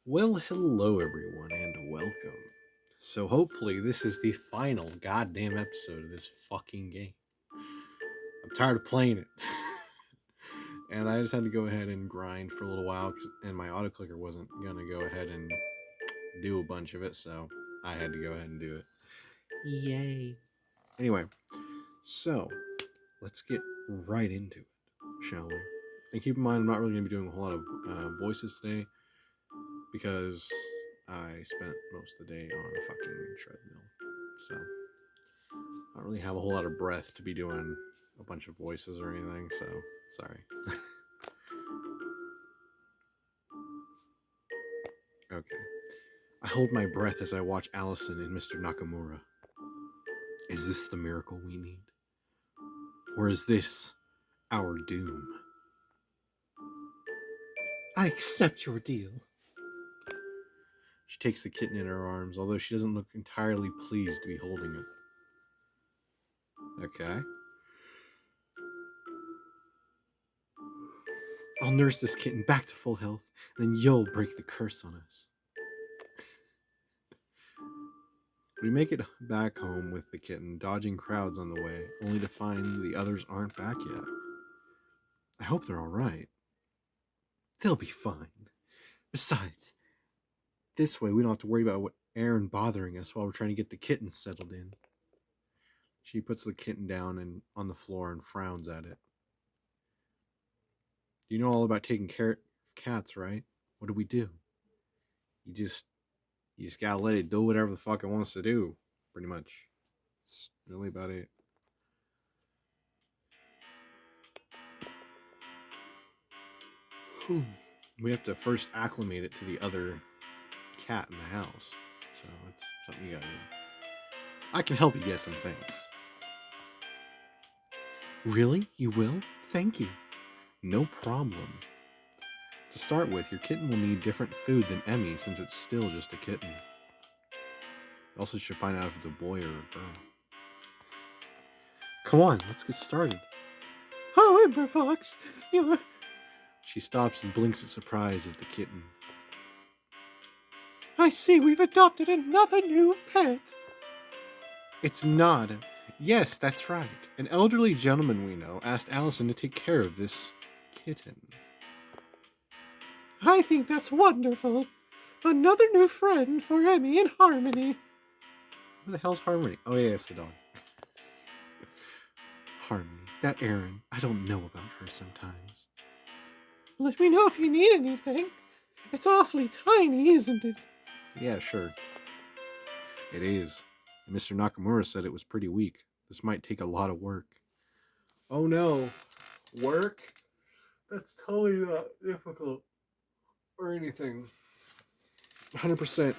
Well, hello everyone, and welcome. So hopefully this is the final goddamn episode of this fucking game. I'm tired of playing it. And I just had to go ahead and grind for a little while, and my autoclicker wasn't going to go ahead and do a bunch of it, so I had to go ahead and do it. Yay. Anyway, so let's get right into it, shall we? And keep in mind, I'm not really going to be doing a whole lot of voices today, because I spent most of the day on a fucking treadmill. So I don't really have a whole lot of breath to be doing a bunch of voices or anything, so sorry. Okay. I hold my breath as I watch Allison and Mr. Nakamura. Is this the miracle we need? Or is this our doom? I accept your deal. She takes the kitten in her arms, although she doesn't look entirely pleased to be holding it. Okay. I'll nurse this kitten back to full health, and then you'll break the curse on us. We make it back home with the kitten, dodging crowds on the way, only to find the others aren't back yet. I hope they're all right. They'll be fine. Besides, this way we don't have to worry about what Aaron bothering us while we're trying to get the kitten settled in. She puts the kitten down and on the floor and frowns at it. You know all about taking care of cats, right? What do we do? You just gotta let it do whatever the fuck it wants to do, pretty much. It's really about it. We have to first acclimate it to the other cat in the house. So it's something you gotta do. I can help you get some things. Really? You will? Thank you. No problem. To start with, your kitten will need different food than Emmy since it's still just a kitten. You also should find out if it's a boy or a girl. Come on, let's get started. Oh, EmberFox, you're... She stops and blinks in surprise as the kitten. I see we've adopted another new pet. It's not. Yes, that's right. An elderly gentleman we know asked Allison to take care of this kitten. I think that's wonderful. Another new friend for Emmy and Harmony. Who the hell's Harmony? Oh yeah, it's the dog. Harmony. That Erin. I don't know about her sometimes. Let me know if you need anything. It's awfully tiny, isn't it? Yeah, sure. It is. And Mr. Nakamura said it was pretty weak. This might take a lot of work. Oh no. Work? That's totally not difficult. Or anything. 100%.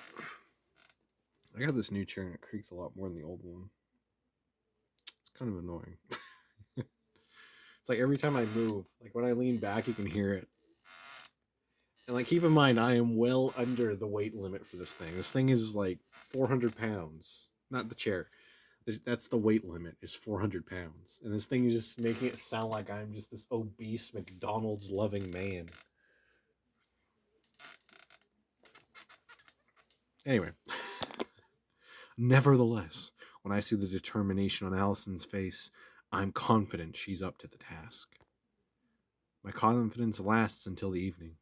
I got this new chair and it creaks a lot more than the old one. It's kind of annoying. It's like every time I move, like when I lean back, you can hear it. And like, keep in mind, I am well under the weight limit for this thing. This thing is like 400 pounds. Not the chair. That's the weight limit, is 400 pounds. And this thing is just making it sound like I'm just this obese McDonald's loving man. Anyway. Nevertheless, when I see the determination on Allison's face, I'm confident she's up to the task. My confidence lasts until the evening.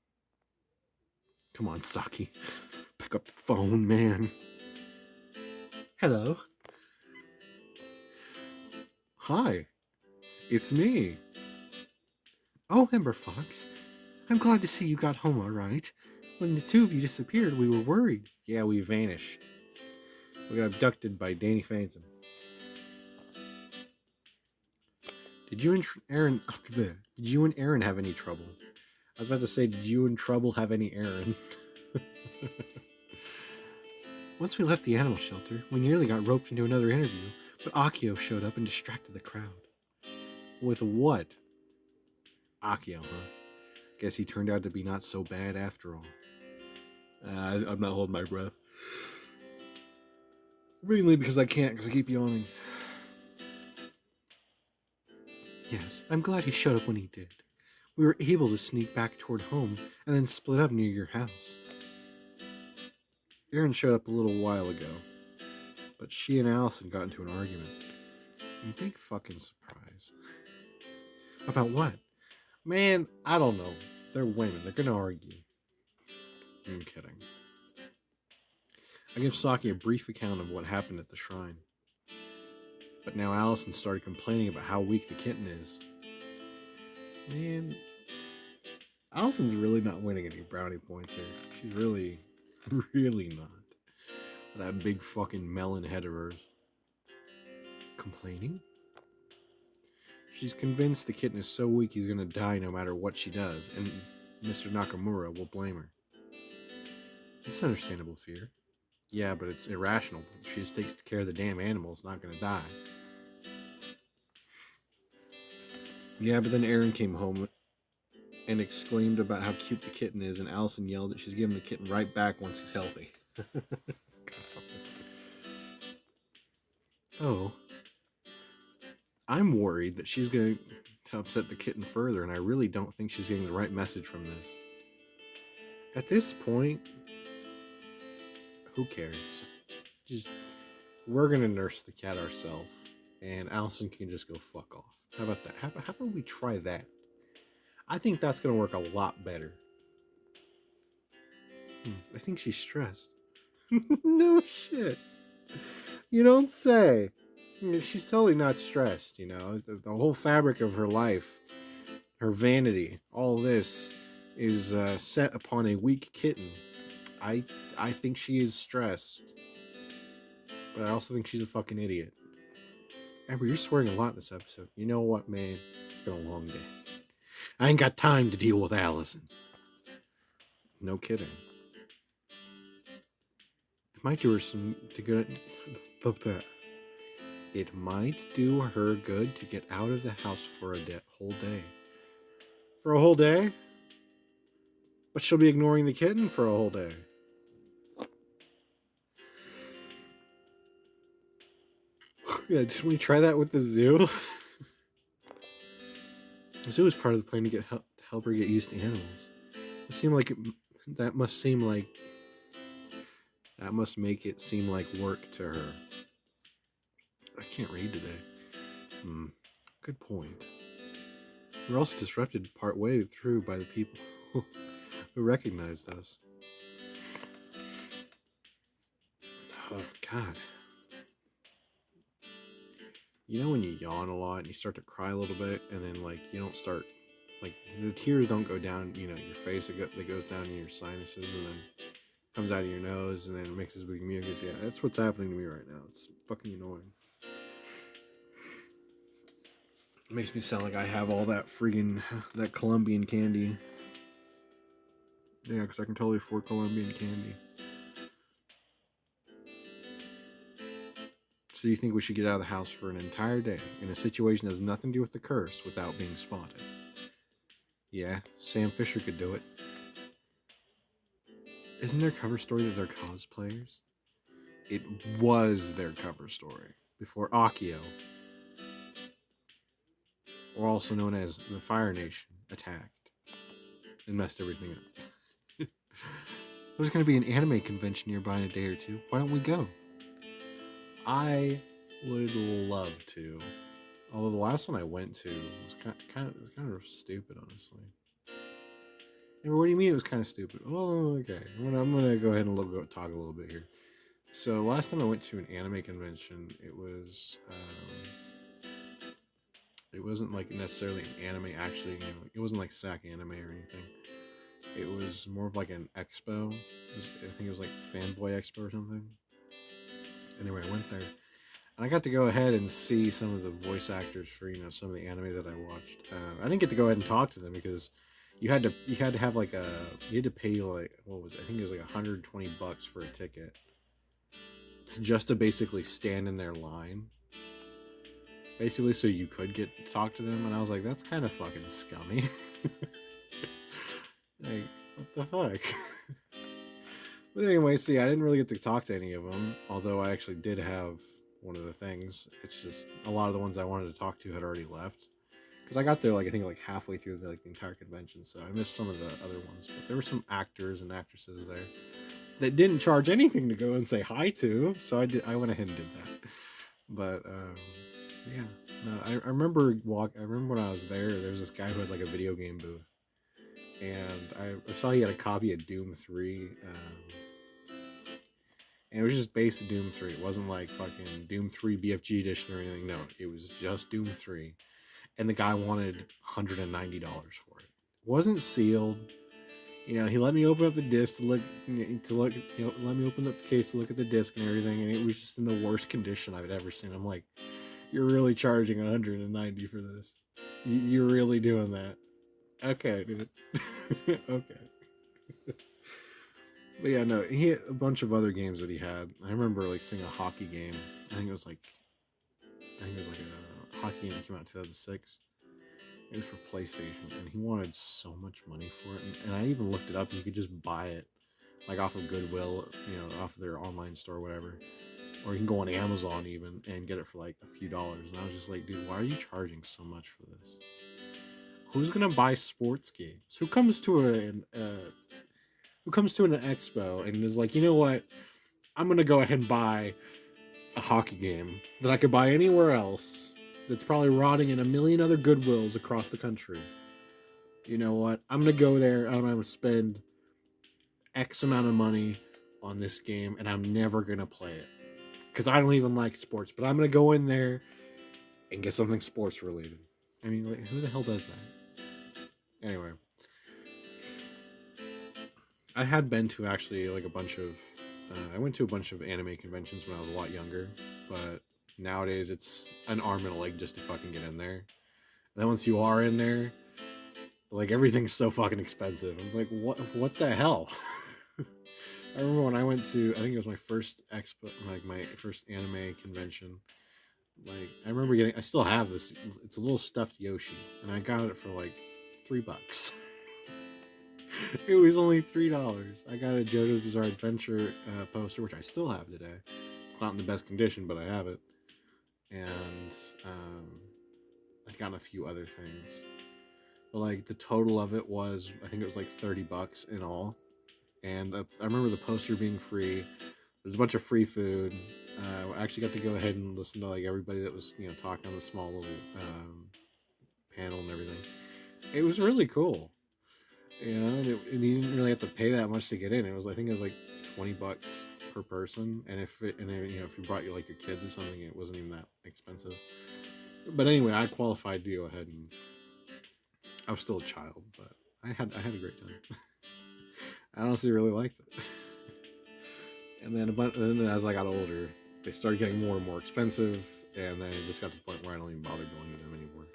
Come on, Saki. Pick up the phone, man. Hello. Hi. It's me. Oh, EmberFox. I'm glad to see you got home all right. When the two of you disappeared, we were worried. Yeah, we vanished. We got abducted by Danny Phantom. Did you and Aaron have any trouble? I was about to say, did you and Trouble have any Aaron? Once we left the animal shelter, we nearly got roped into another interview, but Akio showed up and distracted the crowd. With what? Akio, huh? Guess he turned out to be not so bad after all. I'm not holding my breath. Mainly because I can't, because I keep yawning. Yes, I'm glad he showed up when he did. We were able to sneak back toward home and then split up near your house. Aaron showed up a little while ago, but she and Allison got into an argument. Big fucking surprise. About what? Man, I don't know. They're women. They're gonna argue. I'm kidding. I give Saki a brief account of what happened at the shrine. But now Allison started complaining about how weak the kitten is. Man, Allison's really not winning any brownie points here. She's really, really not. That big fucking melon head of hers. Complaining? She's convinced the kitten is so weak he's gonna die no matter what she does, and Mr. Nakamura will blame her. It's understandable fear. Yeah, but it's irrational. She just takes care of the damn animal, it's not gonna die. Yeah, but then Aaron came home and exclaimed about how cute the kitten is, and Allison yelled that she's giving the kitten right back once he's healthy. Oh. I'm worried that she's going to upset the kitten further, and I really don't think she's getting the right message from this. At this point, who cares? Just, we're going to nurse the cat ourselves, and Allison can just go fuck off. How about that? How about we try that? I think that's going to work a lot better. I think she's stressed. No shit. You don't say. She's totally not stressed, you know. The whole fabric of her life, her vanity, all this is set upon a weak kitten. I think she is stressed. But I also think she's a fucking idiot. Amber, you're swearing a lot this episode. You know what, man? It's been a long day. I ain't got time to deal with Allison. No kidding. It might do her some to good. It might do her good to get out of the house for a whole day. For a whole day? But she'll be ignoring the kitten for a whole day. Yeah, didn't we try that with the zoo? The zoo is part of the plan to help her get used to animals. It seemed like that must make it seem like work to her. I can't read today. Good point. We're also disrupted partway through by the people who recognized us. Oh, God. You know when you yawn a lot and you start to cry a little bit, and then, like, you don't start, like, the tears don't go down, you know, your face, it goes down in your sinuses, and then comes out of your nose, and then it mixes with your mucus. Yeah, that's what's happening to me right now. It's fucking annoying. It makes me sound like I have all that that Colombian candy. Yeah, because I can totally afford Colombian candy. So you think we should get out of the house for an entire day in a situation that has nothing to do with the curse without being spotted? Yeah, Sam Fisher could do it. Isn't their cover story that they're cosplayers? It was their cover story before Akio, or also known as the Fire Nation, attacked and messed everything up. There's going to be an anime convention nearby in a day or two. Why don't we go? I would love to. Although the last one I went to was kind of stupid, honestly. And what do you mean it was kind of stupid? Oh, okay. I'm gonna go ahead and talk a little bit here. So last time I went to an anime convention, it wasn't like necessarily an anime. Actually, you know, it wasn't like SAC anime or anything. It was more of like an expo. I think it was like Fanboy Expo or something. Anyway, I went there, and I got to go ahead and see some of the voice actors for, you know, some of the anime that I watched. I didn't get to go ahead and talk to them because you had to have like you had to pay like, what was it? I think it was like $120 for a ticket just to basically stand in their line, basically, so you could get to talk to them. And I was like, that's kind of fucking scummy. Like, what the fuck? But anyway, see, I didn't really get to talk to any of them, although I actually did have one of the things. It's just a lot of the ones I wanted to talk to had already left, because I got there like, I think like halfway through the entire convention, so I missed some of the other ones. But there were some actors and actresses there. that didn't charge anything to go and say hi to. So I went ahead and did that. But yeah, no, I remember I remember when I was there. There was this guy who had like a video game booth, and I saw he had a copy of Doom 3. And it was just based Doom 3. It wasn't like fucking Doom 3 BFG edition or anything. No, it was just Doom 3. And the guy wanted $190 for it. It wasn't sealed. You know, he let me open up the disc to look, let me open up the case to look at the disc and everything, and it was just in the worst condition I've ever seen. I'm like, you're really charging $190 for this? You're really doing that? Okay, dude. Okay. But yeah, no, he had a bunch of other games that he had. I remember like seeing a hockey game. I think it was like a hockey game that came out in 2006. It was for PlayStation, and he wanted so much money for it. And I even looked it up. And you could just buy it, like off of Goodwill, off of their online store, or whatever. Or you can go on Amazon even and get it for like a few dollars. And I was just like, dude, why are you charging so much for this? Who's gonna buy sports games? Who comes to an expo and is like, you know what? I'm gonna go ahead and buy a hockey game that I could buy anywhere else. That's probably rotting in a million other Goodwills across the country. You know what? I'm gonna go there. I'm gonna spend X amount of money on this game, and I'm never gonna play it because I don't even like sports. But I'm gonna go in there and get something sports related. I mean, like, who the hell does that? Anyway, I had been to actually like a bunch of. I went to a bunch of anime conventions when I was a lot younger, but nowadays it's an arm and a leg just to fucking get in there. And then once you are in there, like everything's so fucking expensive. I'm like, what the hell? I remember when I went to, I think it was my first expo, like my first anime convention. Like I remember I still have this. It's a little stuffed Yoshi, and I got it for like $3. It was only $3. I got a JoJo's Bizarre Adventure poster, which I still have today. It's not in the best condition, but I have it. And I got a few other things. But like the total of it was, I think it was like $30 in all. And I remember the poster being free. There's a bunch of free food. I actually got to go ahead and listen to like everybody that was talking on the small little panel and everything. It was really cool. And you didn't really have to pay that much to get in. I think it was like $20 per person, and if you brought like your kids or something, it wasn't even that expensive. But anyway, I qualified to go ahead, and I was still a child, but I had a great time. I honestly really liked it. And then as I got older, they started getting more and more expensive, and then it just got to the point where I don't even bother going to them anymore.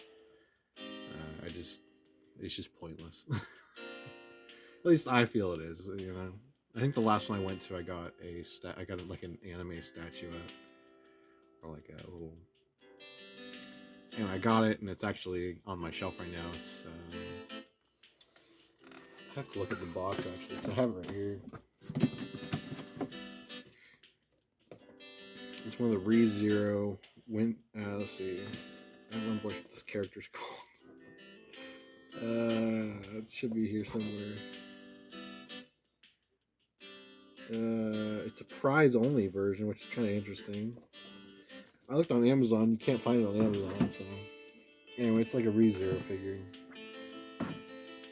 It's just pointless. At least I feel it is, I think the last one I went to, I got like an anime statuette, or like a little. Anyway, I got it, and it's actually on my shelf right now. It's. I have to look at the box actually. So I have it right here. It's one of the ReZero. Let's see. I don't remember what this character's called. It should be here somewhere. It's a prize only version, which is kind of interesting. I looked on Amazon. You can't find it on Amazon, so anyway, it's like a ReZero figure.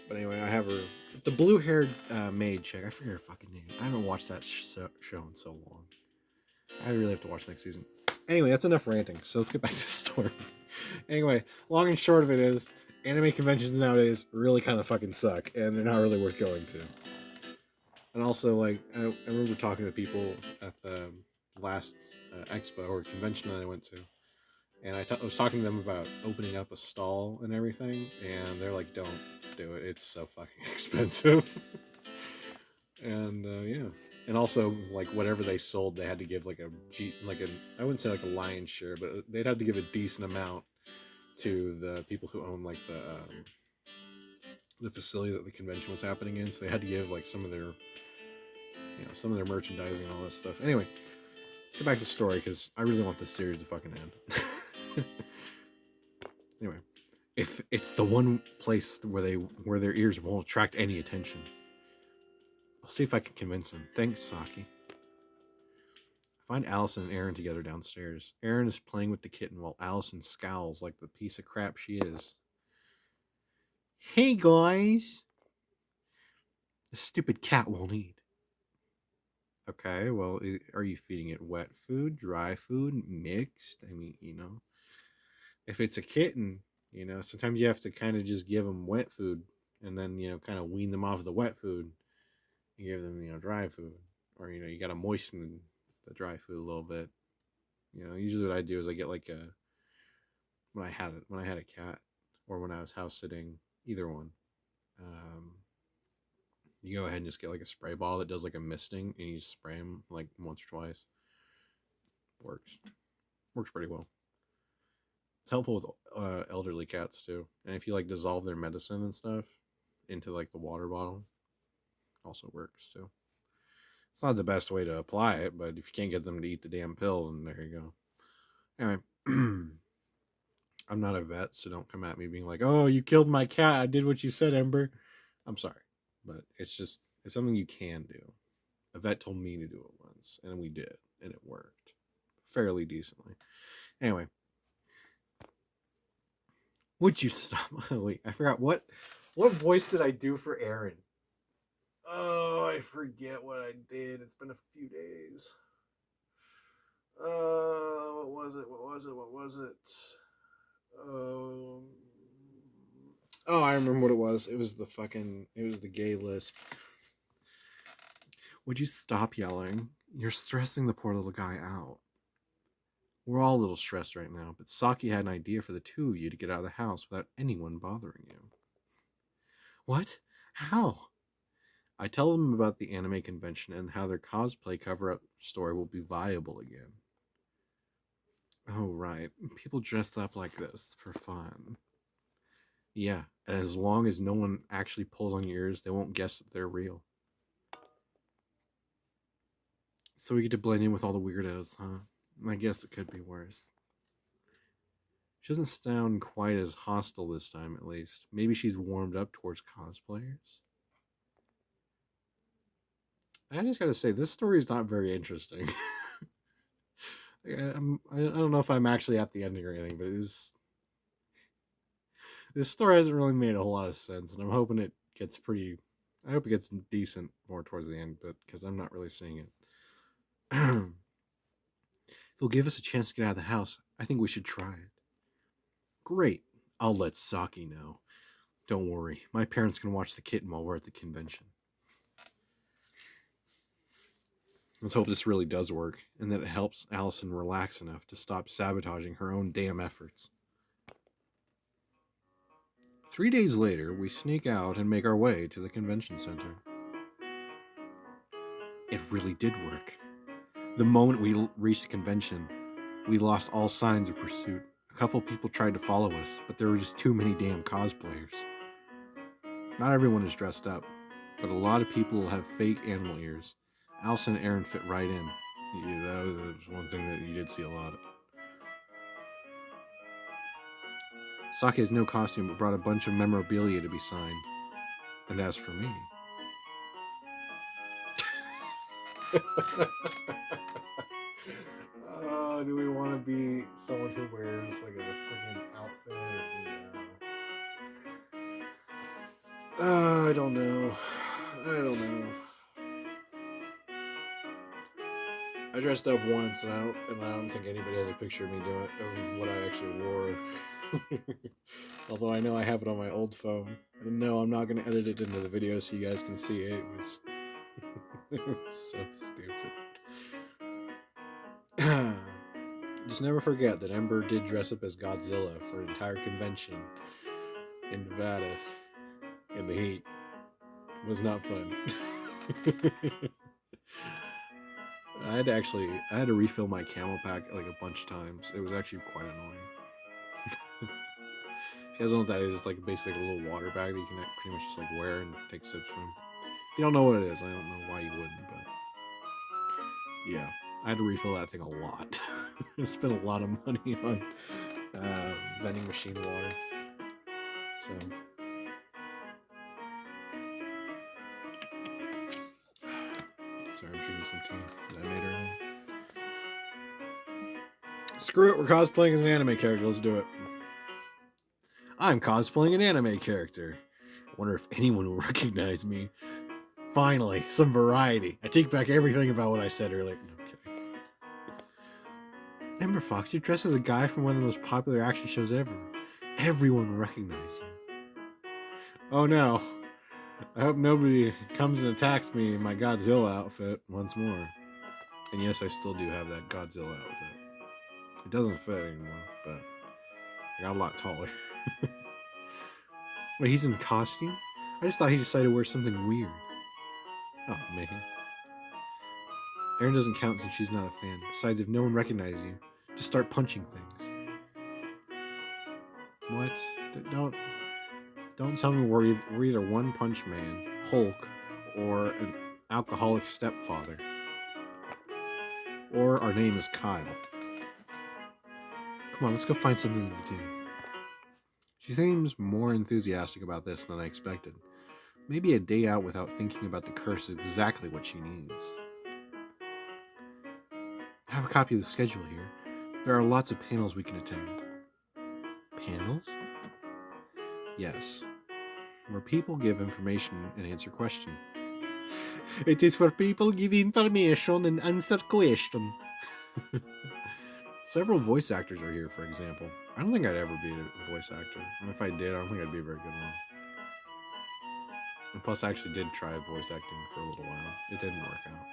But anyway, I have her. The blue-haired maid chick. I forget her fucking name. I haven't watched that show in so long. I really have to watch next season. Anyway, that's enough ranting. So let's get back to the story. Anyway, long and short of it is, anime conventions nowadays really kind of fucking suck, and they're not really worth going to. And also, like, I remember talking to people at the last expo or convention that I went to, and I was talking to them about opening up a stall and everything, and they're like, don't do it. It's so fucking expensive. And, yeah. And also, like, whatever they sold, they had to give, like, I wouldn't say, like, a lion's share, but they'd have to give a decent amount to the people who own, like, the facility that the convention was happening in. So they had to give, like, some of their merchandising and all that stuff. Anyway, let's get back to the story, because I really want this series to fucking end. Anyway, if it's the one place where their ears won't attract any attention, I'll see if I can convince him. Thanks, Saki. I find Allison and Aaron together downstairs. Aaron is playing with the kitten while Allison scowls like the piece of crap she is. Hey, guys. The stupid cat won't eat. Okay, well, are you feeding it wet food, dry food, mixed? I mean, if it's a kitten, sometimes you have to kind of just give them wet food and then, kind of wean them off the wet food and give them, dry food. Or, you got to moisten the dry food a little bit. Usually what I do is I get like when I had a cat or when I was house sitting, either one. You go ahead and just get like a spray bottle that does like a misting and you spray them like once or twice. Works pretty well. It's helpful with elderly cats too. And if you like dissolve their medicine and stuff into like the water bottle, also works too. It's not the best way to apply it, but if you can't get them to eat the damn pill, then there you go. Anyway, I'm not a vet, so don't come at me being like, "Oh, you killed my cat. I did what you said, Ember." I'm sorry, but it's something you can do. A vet told me to do it once, and we did, and it worked fairly decently. Anyway, would you stop? Wait, I forgot what voice did I do for Aaron? Oh, I forget what I did. It's been a few days. What was it? Oh, I remember what it was. It was the gay lisp. Would you stop yelling? You're stressing the poor little guy out. We're all a little stressed right now, but Saki had an idea for the two of you to get out of the house without anyone bothering you. What? How? I tell them about the anime convention and how their cosplay cover-up story will be viable again. Oh, right. People dress up like this for fun. Yeah, and as long as no one actually pulls on your ears, they won't guess that they're real. So we get to blend in with all the weirdos, huh? I guess it could be worse. She doesn't sound quite as hostile this time, at least. Maybe she's warmed up towards cosplayers? I just gotta say, this story is not very interesting. I don't know if I'm actually at the ending or anything, but this story hasn't really made a whole lot of sense, and I'm hoping it gets I hope it gets decent more towards the end, but because I'm not really seeing it. If they'll give us a chance to get out of the house, I think we should try it. Great. I'll let Saki know. Don't worry. My parents can watch the kitten while we're at the convention. Let's hope this really does work, and that it helps Allison relax enough to stop sabotaging her own damn efforts. 3 days later, we sneak out and make our way to the convention center. It really did work. The moment we reached the convention, we lost all signs of pursuit. A couple people tried to follow us, but there were just too many damn cosplayers. Not everyone is dressed up, but a lot of people have fake animal ears. Allison and Aaron fit right in. Yeah, that was one thing that you did see a lot of. Saki has no costume but brought a bunch of memorabilia to be signed. And as for me... do we want to be someone who wears like a freaking outfit? I don't know. I dressed up once, and I don't think anybody has a picture of me doing of what I actually wore. Although I know I have it on my old phone, and no, I'm not going to edit it into the video so you guys can see it. It was so stupid. Just never forget that Ember did dress up as Godzilla for an entire convention in Nevada in the heat. It was not fun. I had to refill my camel pack like a bunch of times. It was actually quite annoying. If you guys don't know what that is, it's like basically like a little water bag that you can pretty much just like wear and take sips from. If you don't know what it is, I don't know why you wouldn't, but yeah, I had to refill that thing a lot. I spent a lot of money on vending machine water. So some tea that I made earlier. Screw it, we're cosplaying as an anime character. Let's do it. I'm cosplaying an anime character. I wonder if anyone will recognize me. Finally, some variety. I take back everything about what I said earlier. No, I'm kidding. EmberFox, you're dressed as a guy from one of the most popular action shows ever. Everyone will recognize you. Oh no. I hope nobody comes and attacks me in my Godzilla outfit once more. And yes, I still do have that Godzilla outfit. It doesn't fit anymore, but I got a lot taller. Wait, he's in costume? I just thought he decided to wear something weird. Oh, man. Erin doesn't count since she's not a fan. Besides, if no one recognizes you, just start punching things. What? Don't tell me we're either One Punch Man, Hulk, or an alcoholic stepfather. Or our name is Kyle. Come on, let's go find something to do. She seems more enthusiastic about this than I expected. Maybe a day out without thinking about the curse is exactly what she needs. I have a copy of the schedule here. There are lots of panels we can attend. Panels? Yes. Where people give information and answer questions. It is for people give information and answer question. Several voice actors are here, for example. I don't think I'd ever be a voice actor. And if I did, I don't think I'd be a very good one. And plus, I actually did try voice acting for a little while. It didn't work out.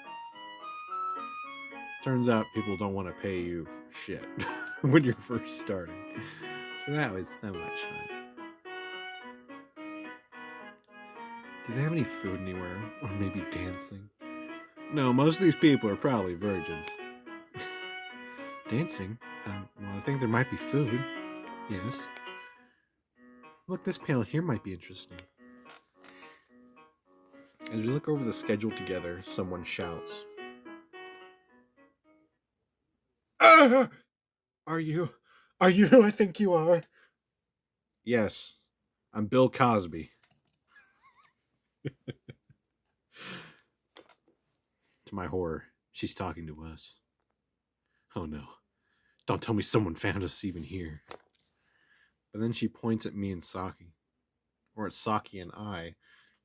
Turns out people don't want to pay you shit when you're first starting. So that was not much fun. Do they have any food anywhere? Or maybe dancing? No, most of these people are probably virgins. Dancing? Well, I think there might be food. Yes. Look, this panel here might be interesting. As we look over the schedule together, someone shouts. Are you who I think you are? Yes, I'm Bill Cosby. To my horror, she's talking to us. Oh no, don't tell me someone found us even here. But then she points at me and Saki. Or at Saki and I.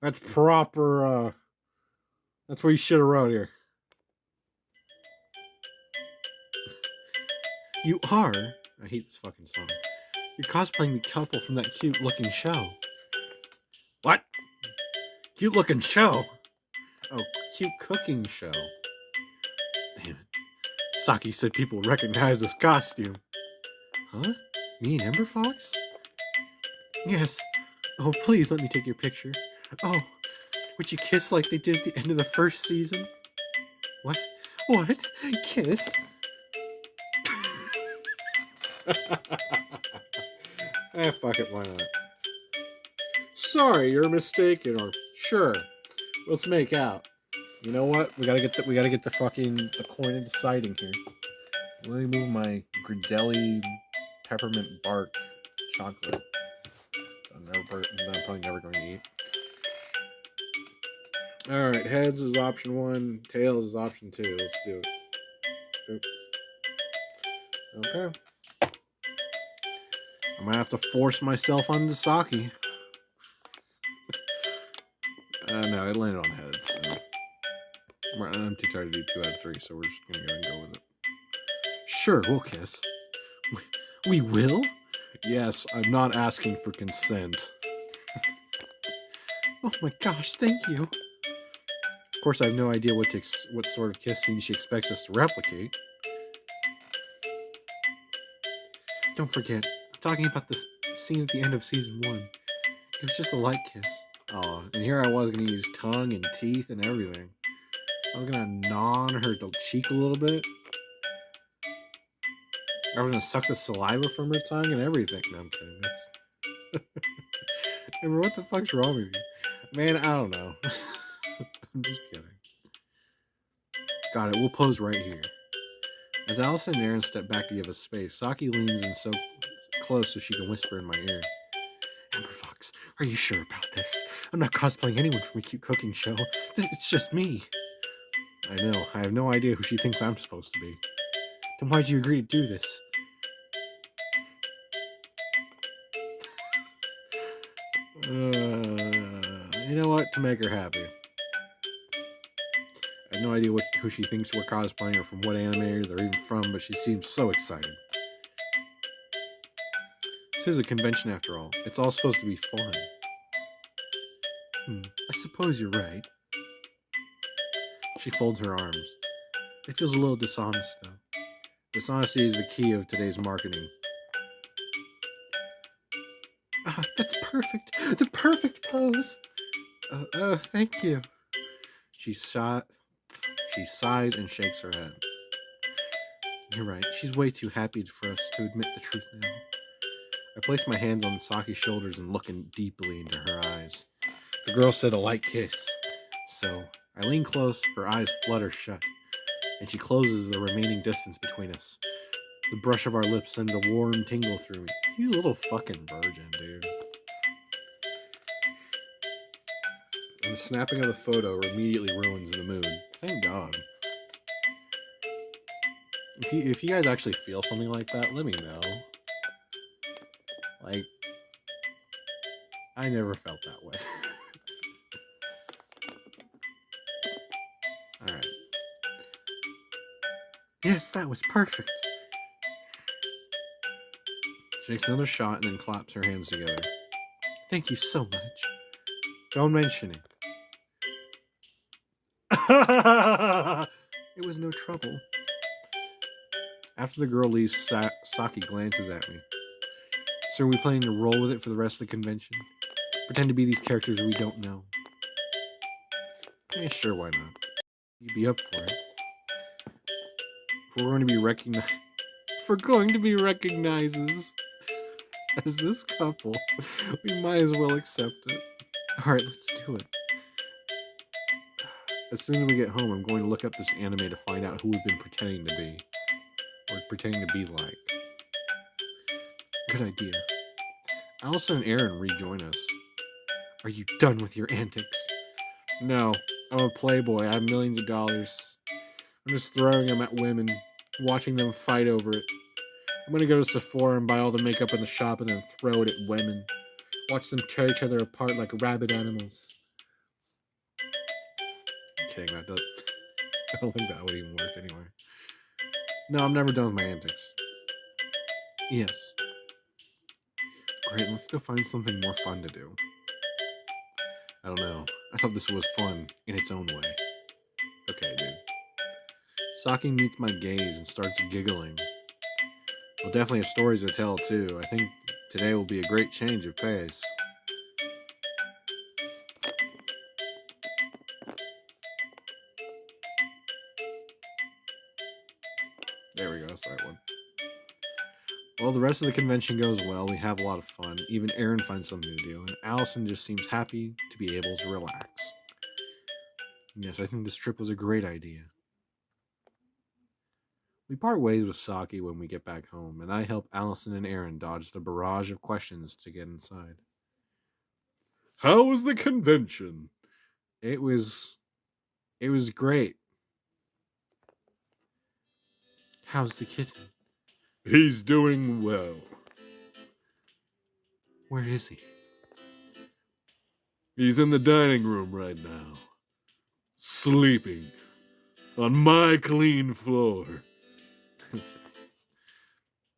That's proper, that's what you should have wrote here. You are? I hate this fucking song. You're cosplaying the couple from that cute looking show. What? Cute looking show? Oh, cute cooking show. Damn it. Saki said people would recognize this costume. Huh? Me and EmberFox? Yes. Oh, please let me take your picture. Oh, would you kiss like they did at the end of the first season? What? What? Kiss? Fuck it, why not? Sorry, you're mistaken, or sure. Let's make out. You know what? We gotta get the coin into siding here. Let me move my Gridelli peppermint bark chocolate. I'm probably never going to eat. Alright, heads is option 1, tails is option 2. Let's do it. Oops. Okay. I'm gonna have to force myself onto Saki. No, it landed on heads. So. I'm too tired to do 2 out of 3, so we're just gonna go with it. Sure, we'll kiss. We will? Yes, I'm not asking for consent. Oh my gosh, thank you. Of course, I have no idea what sort of kiss scene she expects us to replicate. Don't forget, I'm talking about the scene at the end of season 1. It was just a light kiss. Oh, and here I was going to use tongue and teeth and everything. I was going to gnaw on her cheek a little bit. I was going to suck the saliva from her tongue and everything. No, I'm kidding. Amber, what the fuck's wrong with you? Man, I don't know. I'm just kidding. Got it. We'll pose right here. As Allison and Erin step back to give us space, Saki leans in so close so she can whisper in my ear. EmberFox, are you sure about this? I'm not cosplaying anyone from a cute cooking show. It's just me. I know. I have no idea who she thinks I'm supposed to be. Then why'd you agree to do this? You know what? To make her happy. I have no idea who she thinks we're cosplaying or from what anime they're even from, but she seems so excited. This is a convention after all. It's all supposed to be fun. I suppose you're right. She folds her arms. It feels a little dishonest, though. Dishonesty is the key of today's marketing. That's perfect. The perfect pose. Thank you. She sighs and shakes her head. You're right. She's way too happy for us to admit the truth now. I place my hands on Saki's shoulders and look deeply into her eyes. The girl said a light kiss. So I lean close, her eyes flutter shut, and she closes the remaining distance between us. The brush of our lips sends a warm tingle through me. You little fucking virgin, dude. And the snapping of the photo immediately ruins the mood. Thank God. If you guys actually feel something like that, let me know. Like, I never felt that way. Alright. Yes, that was perfect. She takes another shot and then claps her hands together. Thank you so much. Don't mention it. It was no trouble. After the girl leaves, Saki glances at me. So are we planning to roll with it for the rest of the convention? Pretend to be these characters we don't know? Yeah, sure, why not? You'd be up for it. If we're going to be recognized... If we're going to be recognized as this couple, we might as well accept it. Alright, let's do it. As soon as we get home, I'm going to look up this anime to find out who we've been pretending to be. Or pretending to be like. Good idea. Allison and Aaron rejoin us. Are you done with your antics? No, I'm a playboy. I have millions of dollars. I'm just throwing them at women, watching them fight over it. I'm gonna go to Sephora and buy all the makeup in the shop and then throw it at women. Watch them tear each other apart like rabid animals. I'm kidding, that does. I don't think that would even work anyway. No, I'm never done with my antics. Yes. Great, let's go find something more fun to do. I don't know. I thought this was fun in its own way. Okay, dude. Saki meets my gaze and starts giggling. We'll definitely have stories to tell, too. I think today will be a great change of pace. There we go, that's the right one. Well, the rest of the convention goes well. We have a lot of fun. Even Aaron finds something to do, and Allison just seems happy to be able to relax. Yes, I think this trip was a great idea. We part ways with Saki when we get back home, and I help Allison and Aaron dodge the barrage of questions to get inside. How was the convention? It was great. How's the kitten? He's doing well. Where is he? He's in the dining room right now. Sleeping. On my clean floor.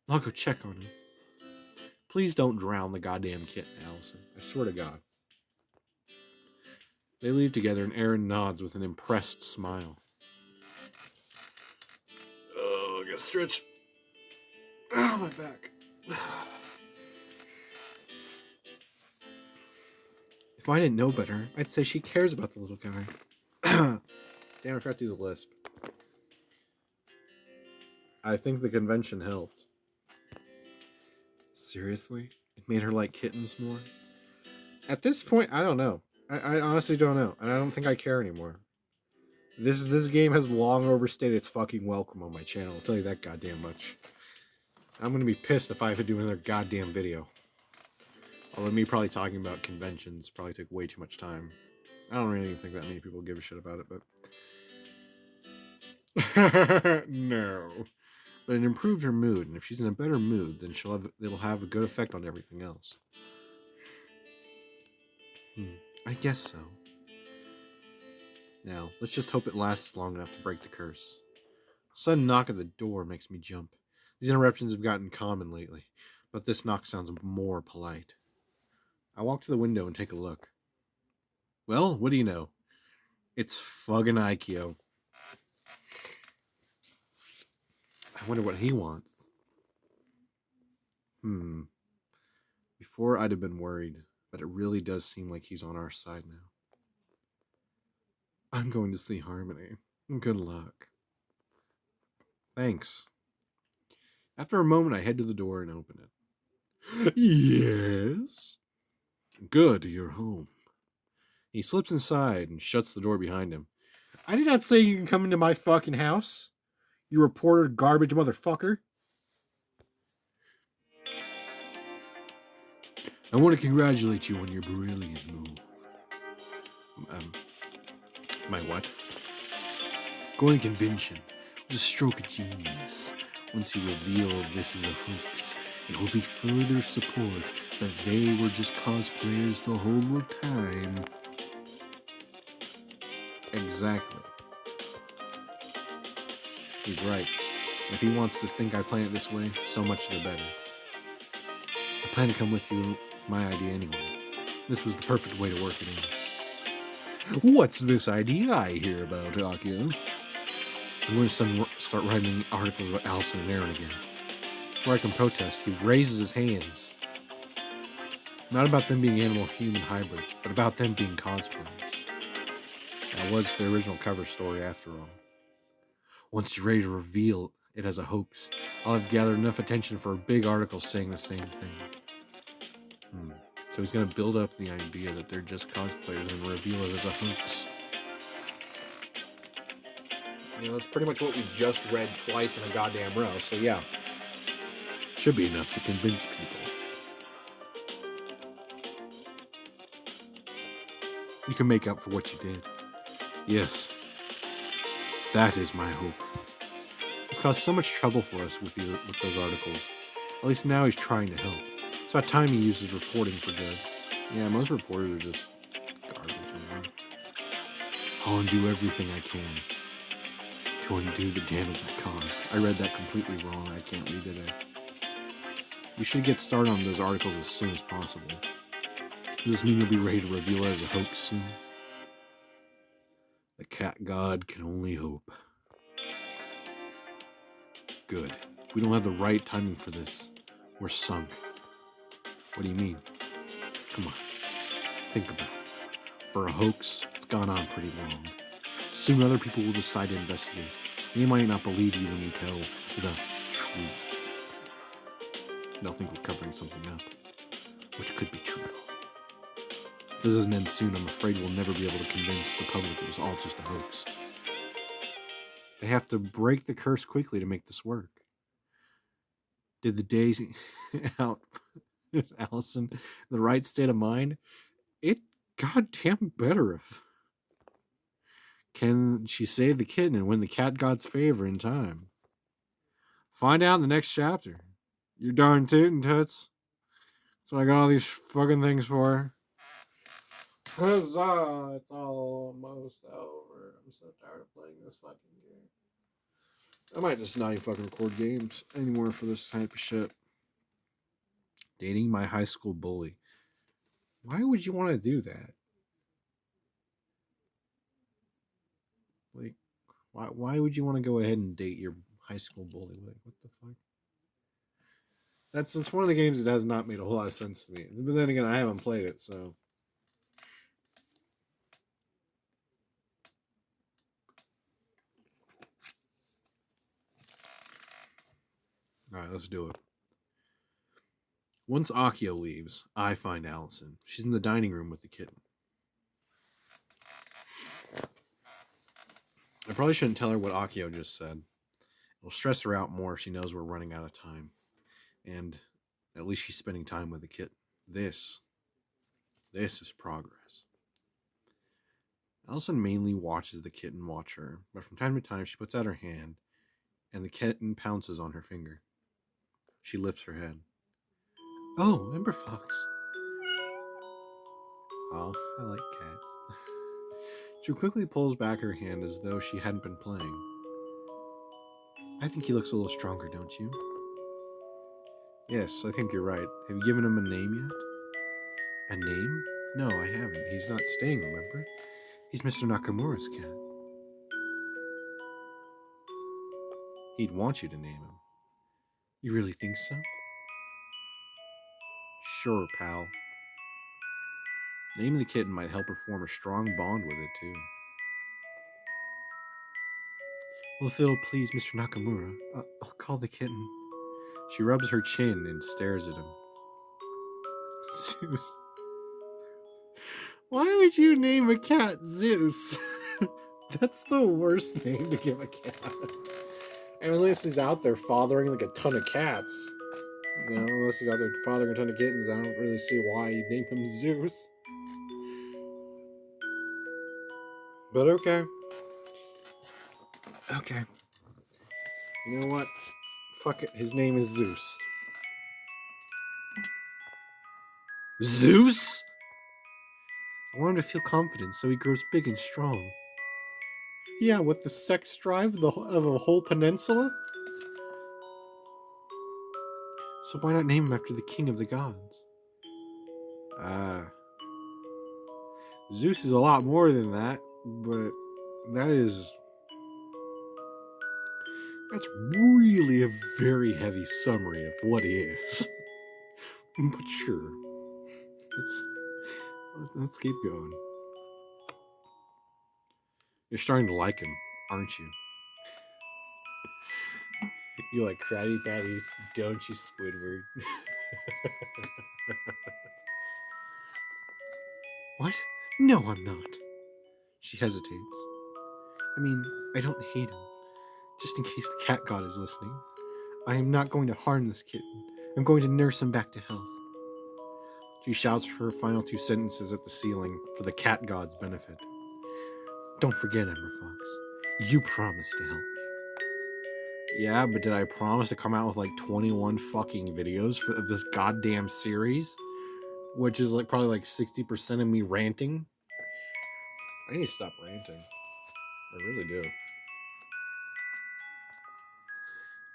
I'll go check on him. Please don't drown the goddamn kitten, Allison. I swear to God. They leave together and Aaron nods with an impressed smile. Oh, I gotta stretch. Oh, my back. If I didn't know better, I'd say she cares about the little guy. Damn, I forgot to do the lisp. I think the convention helped. Seriously? It made her like kittens more? At this point, I don't know. I honestly don't know. And I don't think I care anymore. This game has long overstayed its fucking welcome on my channel. I'll tell you that goddamn much. I'm gonna be pissed if I have to do another goddamn video. Although me probably talking about conventions probably took way too much time. I don't really think that many people give a shit about it, but... No. But it improved her mood, and if she's in a better mood, then it'll have a good effect on everything else. I guess so. Now, let's just hope it lasts long enough to break the curse. A sudden knock at the door makes me jump. These interruptions have gotten common lately, but this knock sounds more polite. I walk to the window and take a look. Well, what do you know? It's fucking Aikyo. I wonder what he wants. Before I'd have been worried, but it really does seem like he's on our side now. I'm going to see Harmony. Good luck. Thanks. After a moment, I head to the door and open it. Yes? Good, you're home. He slips inside and shuts the door behind him. I did not say you can come into my fucking house, you reporter garbage motherfucker. I want to congratulate you on your brilliant move. My what? Going to convention was a stroke of genius. Once you reveal this is a hoax, it will be further support that they were just cosplayers the whole time. Exactly. He's right. If he wants to think I plan it this way, so much the better. I plan to come with you with my idea anyway. This was the perfect way to work it in. What's this idea I hear about, Akio? I'm going to start writing articles about Allison and Aaron again. Before I can protest, he raises his hands. Not about them being animal-human hybrids, but about them being cosplayers. That was the original cover story after all. Once you're ready to reveal it as a hoax, I'll have gathered enough attention for a big article saying the same thing. So he's going to build up the idea that they're just cosplayers and reveal it as a hoax. That's pretty much what we just read twice in a goddamn row, so yeah. Should be enough to convince people. You can make up for what you did. Yes. That is my hope. It's caused so much trouble for us with those articles. At least now he's trying to help. It's about time he uses reporting for good. Yeah, most reporters are just garbage. I'll undo everything I can to undo the damage I caused. I read that completely wrong. I can't read today. You should get started on those articles as soon as possible. Does this mean you'll be ready to reveal it as a hoax soon? The cat god can only hope. Good. If we don't have the right timing for this, we're sunk. What do you mean? Come on. Think about it. For a hoax, it's gone on pretty long. Soon other people will decide to investigate. They might not believe you when you tell the truth. They'll think we're covering something up, which could be true. If this doesn't end soon, I'm afraid we'll never be able to convince the public it was all just a hoax. They have to break the curse quickly to make this work. Did the days out Allison the right state of mind? It goddamn better have. Can she save the kitten and win the cat god's favor in time? Find out in the next chapter. You darn tootin' toots. That's what I got all these fucking things for. Huzzah! It's almost over. I'm so tired of playing this fucking game. I might just not even fucking record games anymore for this type of shit. Dating my high school bully. Why would you want to do that? Like, why would you want to go ahead and date your high school bully? Like, what the fuck? That's one of the games that has not made a whole lot of sense to me. But then again, I haven't played it, so. Alright, let's do it. Once Akio leaves, I find Allison. She's in the dining room with the kitten. I probably shouldn't tell her what Akio just said. It'll stress her out more if she knows we're running out of time. And at least she's spending time with the kitten. This is progress. Allison mainly watches the kitten watch her, but from time to time she puts out her hand and the kitten pounces on her finger. She lifts her head. Oh, EmberFox. Oh, I like cats. She quickly pulls back her hand as though she hadn't been playing. I think he looks a little stronger, don't you? Yes, I think you're right. Have you given him a name yet? A name? No, I haven't. He's not staying, remember? He's Mr. Nakamura's cat. He'd want you to name him. You really think so? Sure, pal. Naming the kitten might help her form a strong bond with it, too. Well, if it'll please Mr. Nakamura, I'll call the kitten. She rubs her chin and stares at him. Zeus. Why would you name a cat Zeus? That's the worst name to give a cat. And unless he's out there fathering like a ton of cats. You know, unless he's out there fathering a ton of kittens, I don't really see why you'd name him Zeus. But okay. Okay. You know what? Fuck it. His name is Zeus. Zeus? I want him to feel confident so he grows big and strong. Yeah, with the sex drive of a whole peninsula? So why not name him after the king of the gods? Zeus is a lot more than that, but that's really a very heavy summary of what he is. But sure. Let's keep going. You're starting to like him, aren't you? You like Krabby Patties, don't you, Squidward? What? No, I'm not. She hesitates. I mean, I don't hate him. Just in case the cat god is listening. I am not going to harm this kitten. I'm going to nurse him back to health. She shouts her final two sentences at the ceiling for the cat god's benefit. Don't forget, EmberFox. You promised to help me. Yeah, but did I promise to come out with like 21 fucking videos of this goddamn series? Which is like probably like 60% of me ranting. I need to stop ranting. I really do.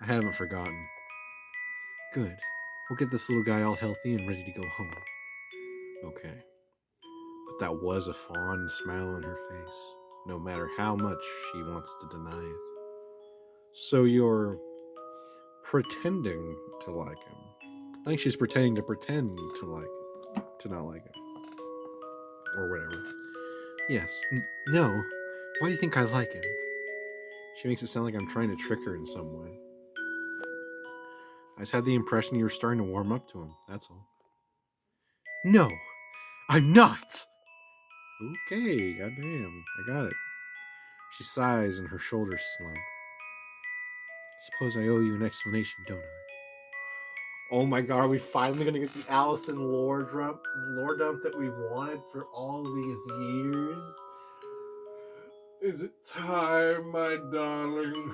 I haven't forgotten. Good. We'll get this little guy all healthy and ready to go home. Okay. But that was a fond smile on her face, no matter how much she wants to deny it. So you're pretending to like him. I think she's pretending to pretend to not like him. Or whatever. Yes. No. Why do you think I like him? She makes it sound like I'm trying to trick her in some way. I just had the impression you were starting to warm up to him, that's all. No, I'm not! Okay, goddamn, I got it. She sighs and her shoulders slump. Suppose I owe you an explanation, don't I? Oh my god, are we finally gonna get the Allison lore dump that we've wanted for all these years? Is it time, my darling?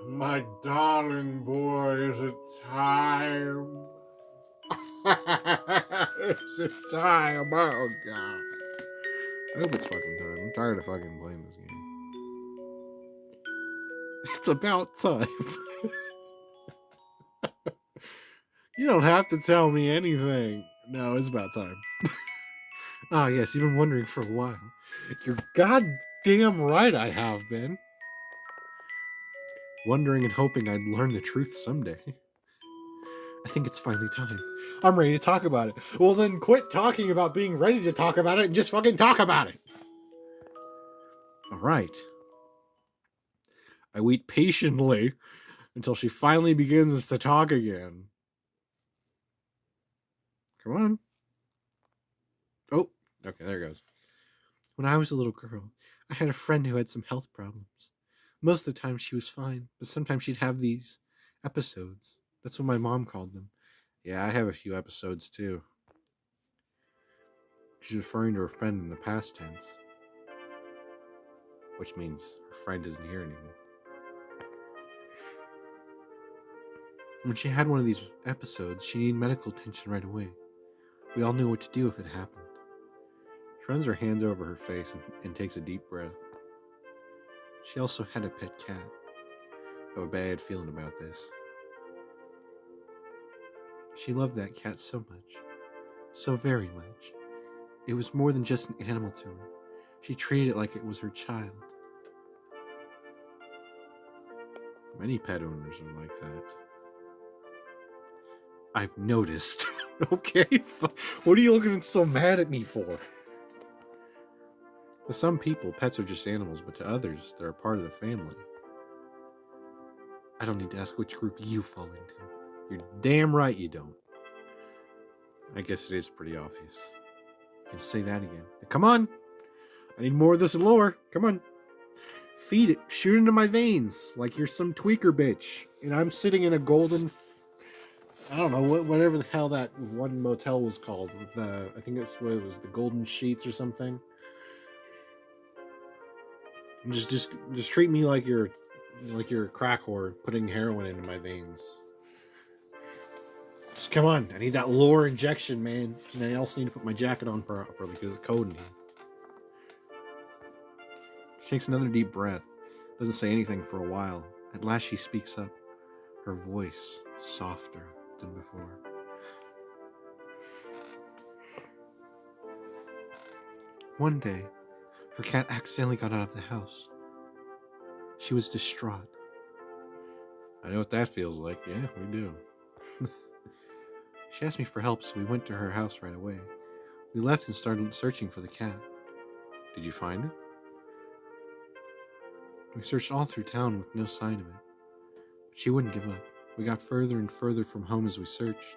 My darling boy, is it time? Is it time? Oh god. I hope it's fucking time. I'm tired of fucking playing this game. It's about time. You don't have to tell me anything. No, it's about time. Ah, yes, you've been wondering for a while. You're goddamn right I have been. Wondering and hoping I'd learn the truth someday. I think it's finally time. I'm ready to talk about it. Well, then quit talking about being ready to talk about it and just fucking talk about it. All right. I wait patiently until she finally begins to talk again. Come on. Oh, okay, there it goes. When I was a little girl, I had a friend who had some health problems. Most of the time she was fine, but sometimes she'd have these episodes. That's what my mom called them. Yeah, I have a few episodes too. She's referring to her friend in the past tense. which means her friend isn't here anymore. When she had one of these episodes, she needed medical attention right away. We all knew what to do if it happened. She runs her hands over her face and takes a deep breath. She also had a pet cat. I have a bad feeling about this. She loved that cat so much. So very much. It was more than just an animal to her. She treated it like it was her child. Many pet owners are like that. I've noticed. Okay, what are you looking so mad at me for? To some people, pets are just animals, but to others, they're a part of the family. I don't need to ask which group you fall into. You're damn right you don't. I guess it is pretty obvious. You can say that again. Come on! I need more of this lore. Come on. Feed it. Shoot into my veins like you're some tweaker bitch. And I'm sitting in a golden... I don't know, whatever the hell that one motel was called. I think it's what it was, the Golden Sheets or something. Just treat me like you're a crack whore putting heroin into my veins. Just come on, I need that lore injection, man. And I also need to put my jacket on properly because it's cold in here. She takes another deep breath. Doesn't say anything for a while. At last she speaks up. Her voice softer than before. One day, her cat accidentally got out of the house. She was distraught. I know what that feels like. Yeah, we do. She asked me for help, so we went to her house right away. We left and started searching for the cat. Did you find it? We searched all through town with no sign of it. But she wouldn't give up. We got further and further from home as we searched.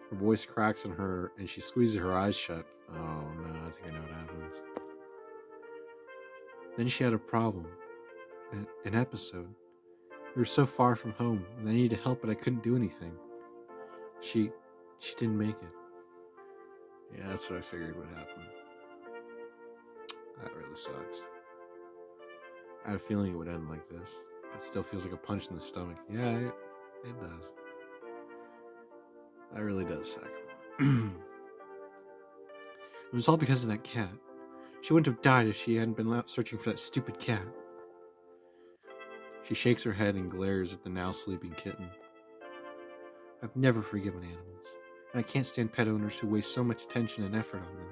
Her voice cracks in her, and she squeezes her eyes shut. Oh no, I think I know what happens. Then she had a problem. An episode. We were so far from home, and I needed help, but I couldn't do anything. She didn't make it. Yeah, that's what I figured would happen. That really sucks. I had a feeling it would end like this. It still feels like a punch in the stomach. Yeah, it does. That really does suck. It was all because of that cat. She wouldn't have died if she hadn't been out searching for that stupid cat. She shakes her head and glares at the now sleeping kitten. I've never forgiven animals, and I can't stand pet owners who waste so much attention and effort on them.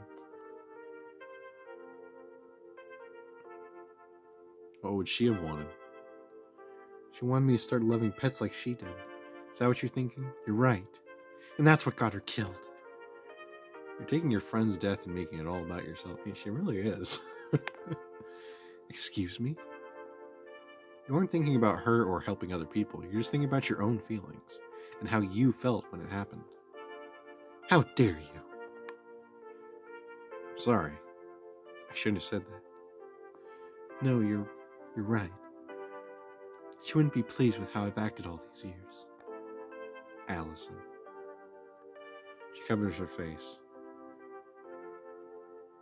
What would she have wanted? She wanted me to start loving pets like she did. Is that what you're thinking? You're right. And that's what got her killed. You're taking your friend's death and making it all about yourself. Yeah, she really is. Excuse me? You weren't thinking about her or helping other people. You're just thinking about your own feelings and how you felt when it happened. How dare you? I'm sorry. I shouldn't have said that. No, you're right. She wouldn't be pleased with how I've acted all these years. Allison. She covers her face.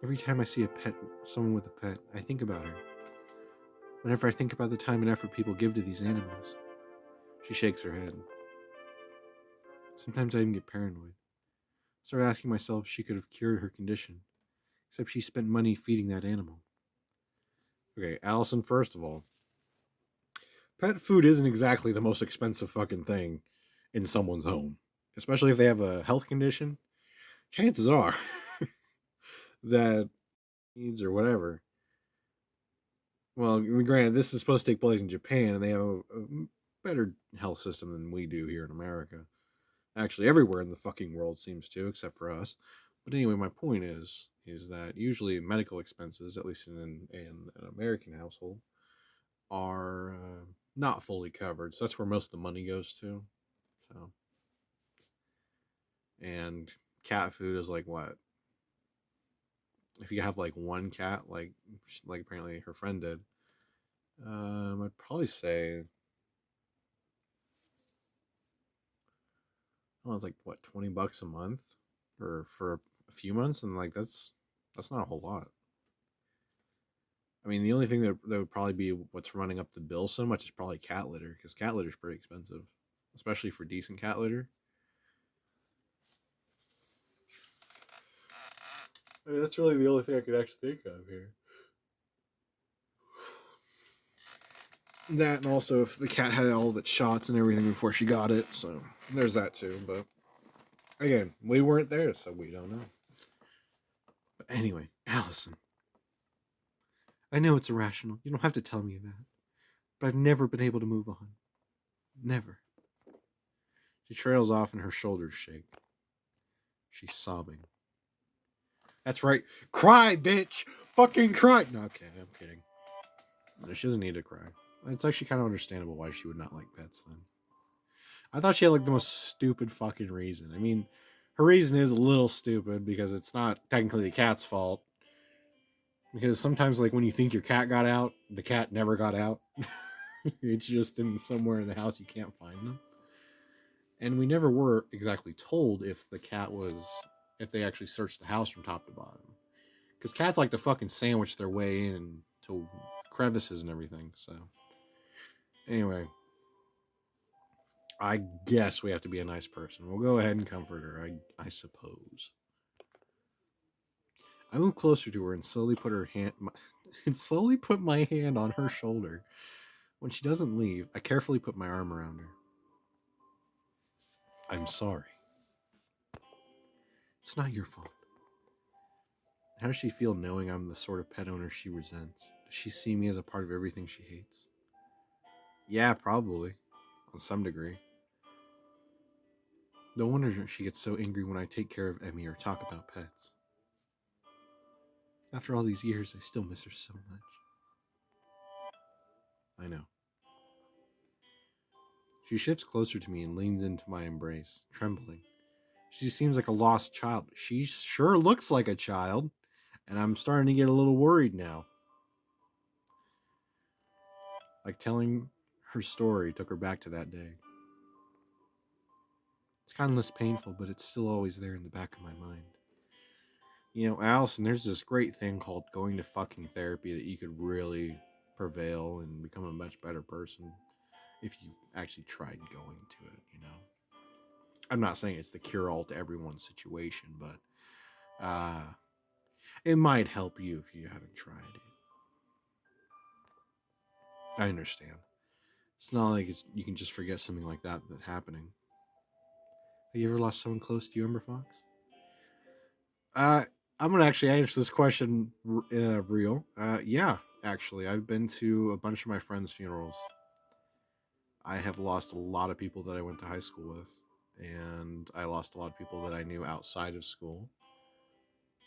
Every time I see someone with a pet, I think about her. Whenever I think about the time and effort people give to these animals. She shakes her head. Sometimes I even get paranoid. I start asking myself if she could have cured her condition, except she spent money feeding that animal. Okay, Allison, first of all, pet food isn't exactly the most expensive fucking thing in someone's home. Especially if they have a health condition. Chances are that needs or whatever. Well, granted, this is supposed to take place in Japan, and they have a better health system than we do here in America. Actually, everywhere in the fucking world seems to, except for us. But anyway, my point is that usually medical expenses, at least in an American household, are not fully covered. So that's where most of the money goes to. So, and cat food is like what? If you have like one cat, like apparently her friend did, I'd probably say, oh, it's like what, $20 a month, or for a few months, and like that's not a whole lot. I mean, the only thing that would probably be what's running up the bill so much is probably cat litter, because cat litter is pretty expensive, especially for decent cat litter. I mean, that's really the only thing I could actually think of here. That, and also if the cat had all of its shots and everything before she got it, so there's that too. But again, we weren't there, so we don't know. But anyway, Allison, I know it's irrational. You don't have to tell me that. But I've never been able to move on. Never. She trails off and her shoulders shake. She's sobbing. That's right. Cry, bitch! Fucking cry! No, okay, I'm kidding. No, she doesn't need to cry. It's actually kind of understandable why she would not like pets then. I thought she had like the most stupid fucking reason. I mean, her reason is a little stupid because it's not technically the cat's fault. Because sometimes, like, when you think your cat got out, the cat never got out. It's just in somewhere in the house you can't find them. And we never were exactly told if if they actually searched the house from top to bottom. Because cats like to fucking sandwich their way in to crevices and everything. So, anyway, I guess we have to be a nice person. We'll go ahead and comfort her, I suppose. I move closer to her and slowly put my hand on her shoulder. When she doesn't leave, I carefully put my arm around her. I'm sorry. It's not your fault. How does she feel knowing I'm the sort of pet owner she resents? Does she see me as a part of everything she hates? Yeah, probably. On some degree. No wonder she gets so angry when I take care of Emmy or talk about pets. After all these years, I still miss her so much. I know. She shifts closer to me and leans into my embrace, trembling. She seems like a lost child. She sure looks like a child, and I'm starting to get a little worried now. Like telling her story took her back to that day. It's kind of less painful, but it's still always there in the back of my mind. You know, Allison, there's this great thing called going to fucking therapy that you could really prevail and become a much better person if you actually tried going to it, you know? I'm not saying it's the cure-all to everyone's situation, but it might help you if you haven't tried it. I understand. It's not like you can just forget something like that happening. Have you ever lost someone close to you, EmberFox? I'm gonna actually answer this question real. Yeah, actually, I've been to a bunch of my friends' funerals. I have lost a lot of people that I went to high school with, and I lost a lot of people that I knew outside of school,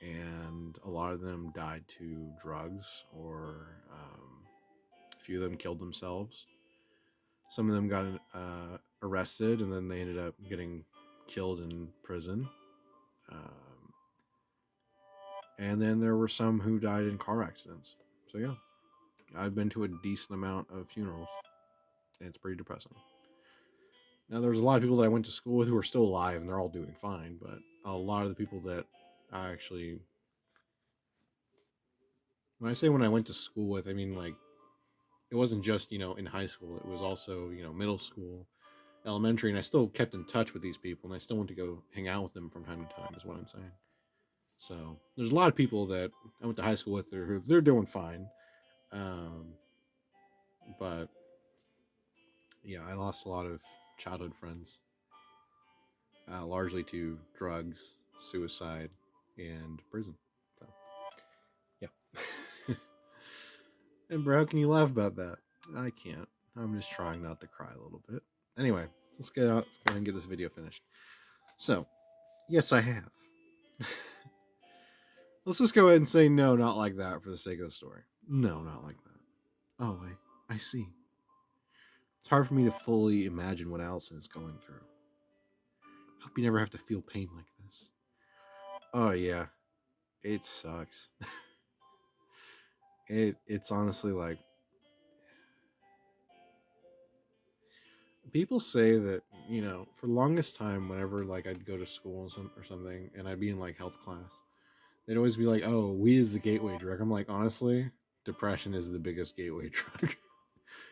and a lot of them died to drugs, or a few of them killed themselves. Some of them got arrested, and then they ended up getting killed in prison. And then there were some who died in car accidents. So yeah, I've been to a decent amount of funerals, and it's pretty depressing. Now, there's a lot of people that I went to school with who are still alive, and they're all doing fine, but a lot of the people that I actually... When I say when I went to school with, I mean, like, it wasn't just, in high school. It was also, middle school, elementary, and I still kept in touch with these people, and I still went to go hang out with them from time to time, is what I'm saying. So, there's a lot of people that I went to high school with who they're doing fine. But yeah, I lost a lot of childhood friends, largely to drugs, suicide, and prison. So, yeah. And bro, can you laugh about that? I can't. I'm just trying not to cry a little bit. Anyway, let's go ahead and get this video finished. So, yes, I have. Let's just go ahead and say no, not like that for the sake of the story. No, not like that. Oh, I see. It's hard for me to fully imagine what Allison is going through. Hope you never have to feel pain like this. Oh yeah, it sucks. It's honestly like, people say that, for the longest time, whenever like I'd go to school or something, and I'd be in like health class, they'd always be like, "Oh, weed is the gateway drug." I'm like, honestly, depression is the biggest gateway drug.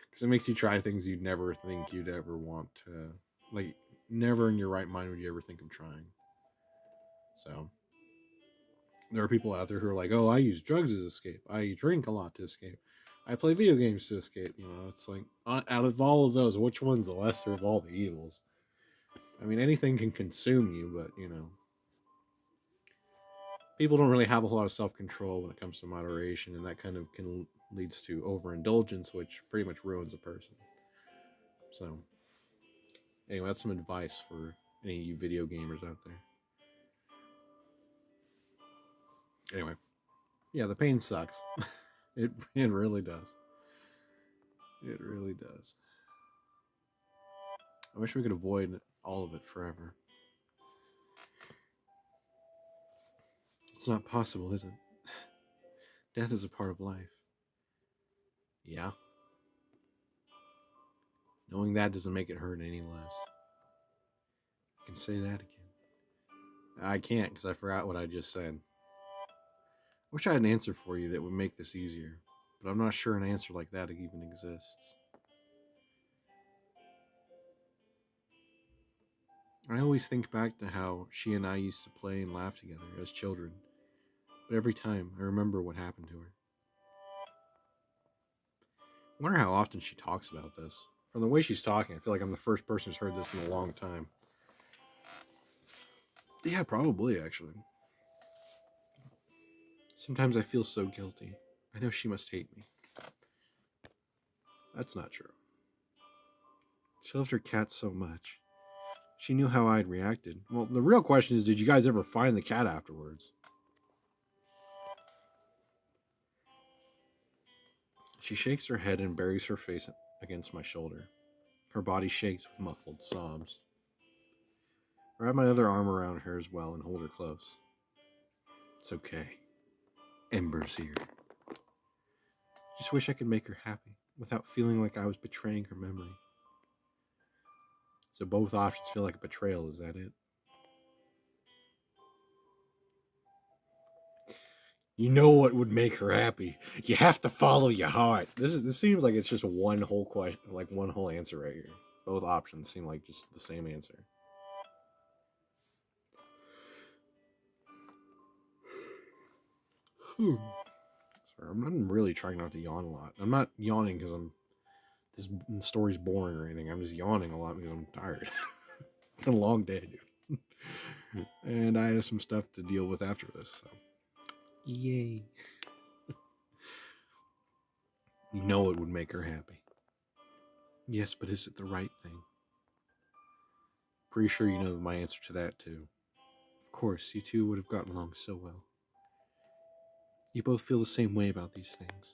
Because it makes you try things you'd never think you'd ever want to. Like, never in your right mind would you ever think of trying. So, there are people out there who are like, oh, I use drugs as escape. I drink a lot to escape. I play video games to escape. You know, it's like, out of all of those, which one's the lesser of all the evils? I mean, anything can consume you, but, you know, people don't really have a lot of self-control when it comes to moderation, and that kind of leads to overindulgence, which pretty much ruins a person. So, anyway, that's some advice for any of you video gamers out there. Anyway, yeah, the pain sucks. It really does. It really does. I wish we could avoid all of it forever. It's not possible, is it? Death is a part of life. Yeah. Knowing that doesn't make it hurt any less. I can say that again. I can't because I forgot what I just said. I wish I had an answer for you that would make this easier, but I'm not sure an answer like that even exists. I always think back to how she and I used to play and laugh together as children, but every time I remember what happened to her. I wonder how often she talks about this. From the way she's talking, I feel like I'm the first person who's heard this in a long time. Yeah, probably, actually. Sometimes I feel so guilty. I know she must hate me. That's not true. She loved her cat so much. She knew how I'd reacted. Well, the real question is, did you guys ever find the cat afterwards? She shakes her head and buries her face against my shoulder. Her body shakes with muffled sobs. I wrap my other arm around her as well and hold her close. It's okay. Ember's here. Just wish I could make her happy without feeling like I was betraying her memory. So both options feel like a betrayal, is that it? You know what would make her happy. You have to follow your heart. This seems like it's just one whole question, like one whole answer right here. Both options seem like just the same answer. Sorry, I'm really trying not to yawn a lot. I'm not yawning because this story's boring or anything. I'm just yawning a lot because I'm tired. It's been a long day, dude. And I have some stuff to deal with after this. So. Yay. You know it would make her happy. Yes, but is it the right thing? Pretty sure you know my answer to that, too. Of course, you two would have gotten along so well. You both feel the same way about these things.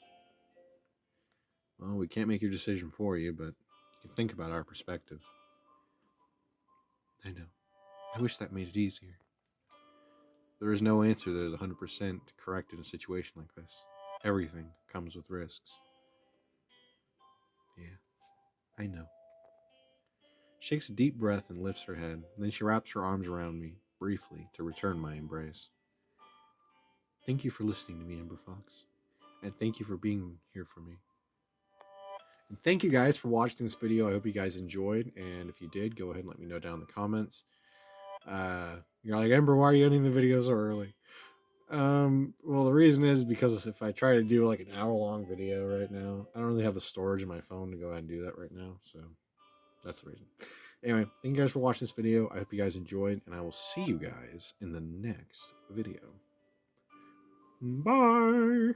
Well, we can't make your decision for you, but you can think about our perspective. I know. I wish that made it easier. There is no answer that is 100% correct in a situation like this. Everything comes with risks. Yeah, I know. She takes a deep breath and lifts her head. Then she wraps her arms around me, briefly, to return my embrace. Thank you for listening to me, EmberFox. And thank you for being here for me. And thank you guys for watching this video. I hope you guys enjoyed. And if you did, go ahead and let me know down in the comments. You're like, Ember, why are you ending the video so early? Well, the reason is because if I try to do like an hour-long video right now, I don't really have the storage in my phone to go ahead and do that right now. So that's the reason. Anyway, thank you guys for watching this video. I hope you guys enjoyed, and I will see you guys in the next video. Bye!